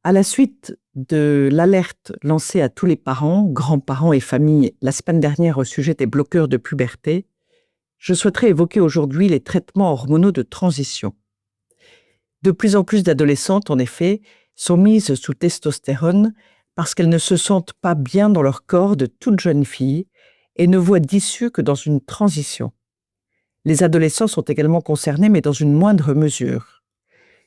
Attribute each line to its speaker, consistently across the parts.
Speaker 1: À la suite de l'alerte lancée à tous les parents, grands-parents et familles la semaine dernière au sujet des bloqueurs de puberté, je souhaiterais évoquer aujourd'hui les traitements hormonaux de transition. De plus en plus d'adolescentes, en effet, sont mises sous testostérone parce qu'elles ne se sentent pas bien dans leur corps de toute jeune fille et ne voient d'issue que dans une transition. Les adolescents sont également concernés, mais dans une moindre mesure.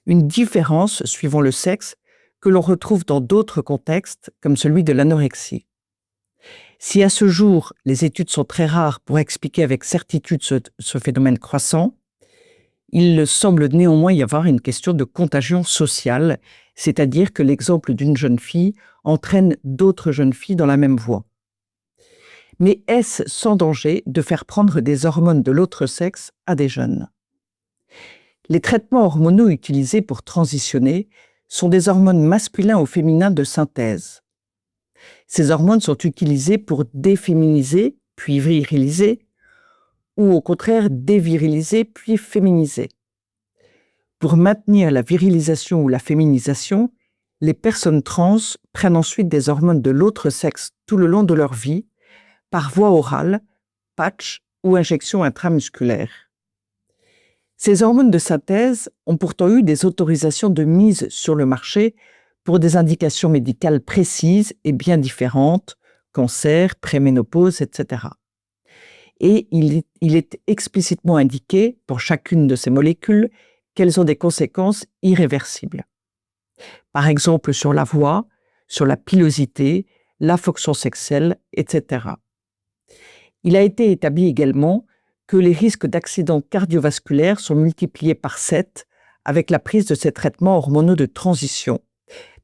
Speaker 1: Une différence, suivant le sexe, que l'on retrouve dans d'autres contextes, comme celui de l'anorexie. Si à ce jour, les études sont très rares pour expliquer avec certitude ce phénomène croissant, il semble néanmoins y avoir une question de contagion sociale, c'est-à-dire que l'exemple d'une jeune fille entraîne d'autres jeunes filles dans la même voie. Mais est-ce sans danger de faire prendre des hormones de l'autre sexe à des jeunes ? Les traitements hormonaux utilisés pour transitionner sont des hormones masculins ou féminins de synthèse. Ces hormones sont utilisées pour déféminiser, puis viriliser, ou au contraire déviriliser, puis féminiser. Pour maintenir la virilisation ou la féminisation, les personnes trans prennent ensuite des hormones de l'autre sexe tout le long de leur vie, par voie orale, patch ou injection intramusculaire. Ces hormones de synthèse ont pourtant eu des autorisations de mise sur le marché pour des indications médicales précises et bien différentes, cancer, préménopause, etc. Et il est explicitement indiqué, pour chacune de ces molécules, qu'elles ont des conséquences irréversibles. Par exemple sur la voix, sur la pilosité, la fonction sexuelle, etc. Il a été établi également que les risques d'accidents cardiovasculaires sont multipliés par 7 avec la prise de ces traitements hormonaux de transition,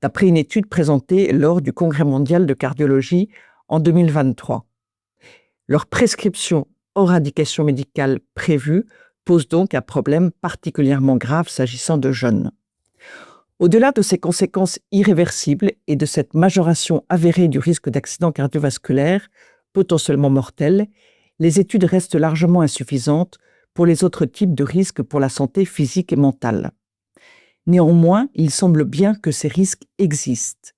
Speaker 1: d'après une étude présentée lors du Congrès mondial de cardiologie en 2023. Leur prescription hors indication médicale prévue pose donc un problème particulièrement grave s'agissant de jeunes. Au-delà de ces conséquences irréversibles et de cette majoration avérée du risque d'accident cardiovasculaire, potentiellement mortel, les études restent largement insuffisantes pour les autres types de risques pour la santé physique et mentale. Néanmoins, il semble bien que ces risques existent,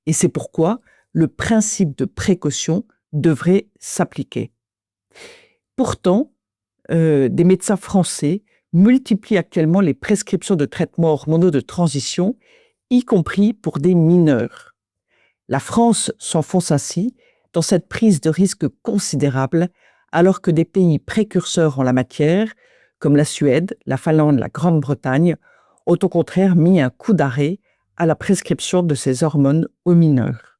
Speaker 1: et c'est pourquoi le principe de précaution devrait s'appliquer. Pourtant, des médecins français multiplient actuellement les prescriptions de traitements hormonaux de transition, y compris pour des mineurs. La France s'enfonce ainsi dans cette prise de risque considérable, alors que des pays précurseurs en la matière, comme la Suède, la Finlande, la Grande-Bretagne, ont au contraire mis un coup d'arrêt à la prescription de ces hormones aux mineurs.